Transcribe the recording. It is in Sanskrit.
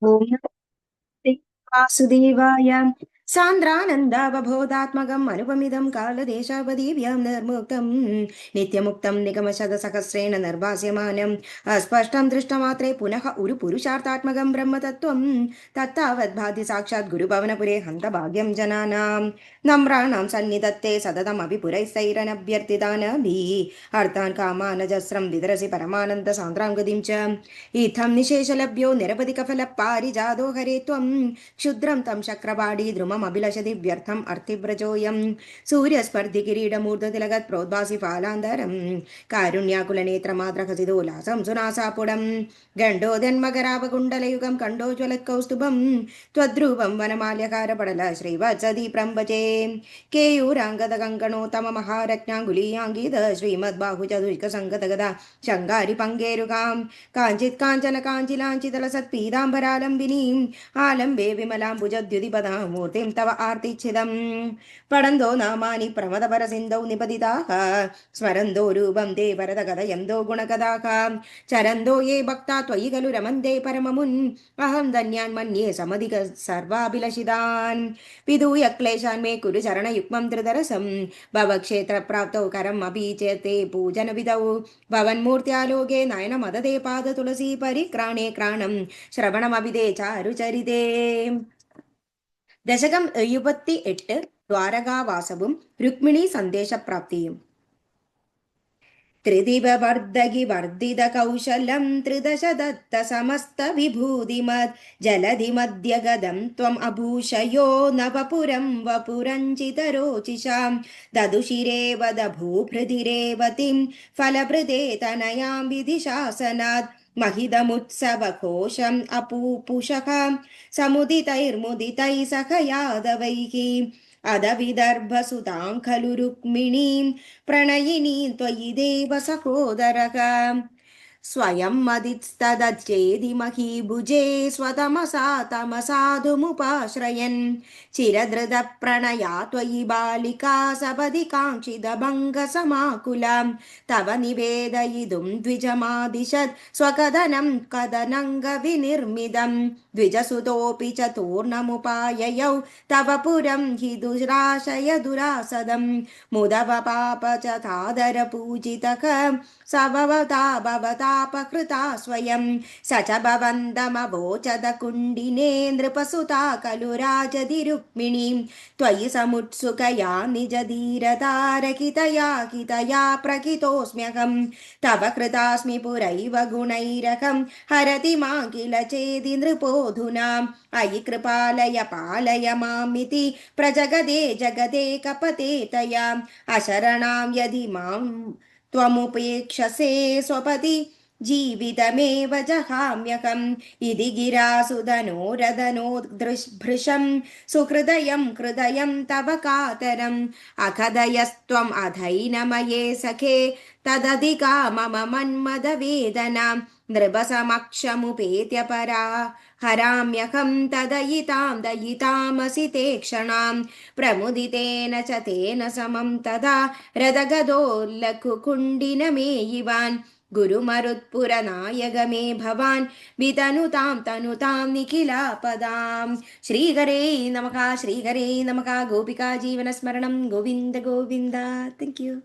ॐ वासुदेवाय सान्द्रानन्दावबोधात्मकम् अनुपमिदं कालदेशावधिव्यां निर्मुक्तं नित्यमुक्तं निगमशतसहस्रेण निर्भास्यमानम् अस्पष्टं दृष्टमात्रे पुनः उरुपुरुषार्थात्मकं ब्रह्मतत्त्वं तत्तावद्भाति साक्षात् गुरुभवनपुरे हन्तभाग्यं जनानां नम्राणां सन्निधत्ते सततमपि पुरैस्तैरनभ्यर्थितानभिः अर्थान् कामानजस्रं विदरसि परमानन्दसान्द्रां गतिं च इत्थं निशेषलभ्यो निरवधिकफलपारिजातो हरे त्वं क्षुद्रं तं शक्रवाडी द्रुममभिलषति व्यर्थम् अर्थिव्रजोऽयं सूर्यस्पर्धिकिरीटमूर्धतिलगत् प्रोद्भासि फालान्तरं कारुण्याकुलनेत्रमात्रखसिदोल्लासं सुनासापुडं गण्डोदन्मकरावकुण्डलयुगं कण्डोज्वलत्कौस्तुभं त्वद्रूपं वनमाल्यकारपडल श्रीवत्सदीप्रं भजे केयूराङ्गदकङ्कणोत्तममहारत्नाङ्गुलीयाङ्गीद श्रीमद्बाहुचतुष्कसङ्गतगदा शङ्गारि पङ्गेरुकां काञ्चित् काञ्चन काञ्चिलाञ्चितलसत्पीताम्बरालम्बिनीम् आलम्बे विमलाम्बुजद्युतिपदां मूर्तिं तव आर्तिच्छिदम् पडन्तो नामानि प्रमदपरसिन्धौ निपतिताः स्मरन्तो रूपं ते वरदकथयन्तो गुणकथाः चरन्तो ये भक्ता त्वयि खलु रमन्ते परममुन् अहं धन्यान् मन्ये समधिक सर्वाभिलषितान् विधूय क्लेशान् मे कुरु चरणयुग्मं त्रिदरसं भवक्षेत्रप्राप्तौ करम् अपि चेते पूजनविधौ भवन्मूर्त्यालोके नयनमदते पादतुलसी परिक्राणे क्राणं ശ്രവണമഭിതേ ചാരുചരിതേ. ദശകം 78 ദ്വാരകാവാസവും രുക്മിണി സന്ദേശപ്രാപ്തിയും. त्रिदिववर्धगि वर्धित कौशलं त्रिदश दत्त समस्त विभूतिमत् जलधिमध्यगदं त्वम् अभूषयो नवपुरं वपुरञ्चितरोचिषां ददुशिरेव दभूभृदिरेवतीं फलभृदे तनयां विधिशासनात् महिदमुत्सवकोशम् अपूपुषः समुदितैर्मुदितैः सह यादवैः अदविदर्भसुतां खलु रुक्मिणीं प्रणयिनीं त्वयि देव सहोदरः स्वयं मदिस्तदच्चेदि महीभुजे स्वतमसा तमसाधुमुपाश्रयन् चिरधृतप्रणया त्वयि बालिका सपदि काङ्क्षितभङ्गसमाकुलां तव निवेदयितुं द्विजमादिशत् स्वकदनं कदनङ्गविनिर्मितं द्विजसुतोऽपि चतुर्णमुपाययौ तव पुरं हि दुराशय दुरासदं मुदव पाप च तादरपूजितः स भवता भवतापकृता स्वयं स च भवन्तमवोचद कुण्डिने नृपसुता खलु राजधिरुक्मिणीं त्वयि समुत्सुकया निजधीरतारकितया हितया प्रकितोऽस्म्यहं तव कृतास्मि पुरैव गुणैरहं हरति मां किल चेदि नृपोऽधुना अयि कृपालय पालय मामिति प्रजगदे जगदे कपते तया अशरणां यदि मां त्वमुपेक्षसे स्वपति जीवितमेव जहाम्यहम् इति गिरासुधनोरदनोदृभृशं सुहृदयं हृदयं तव कातरम् अकथयस्त्वम् अधैनमये सखे तदधिका मम मन्मदवेदना नृपसमक्षमुपेत्य परा हराम्यहं तदयितां दयितामसि ते क्षणां प्रमुदितेन च तेन समं तदा रदगदोल्लकुकुण्डिनमेयिवान् गुरुमरुत्पुरनायक मे भवान् वितनुतां तनुतां निखिलापदां. श्रीहरे नमः. श्रीहरे नमः. गोपिका जीवनस्मरणं गोविन्द गोविन्द. Thank you.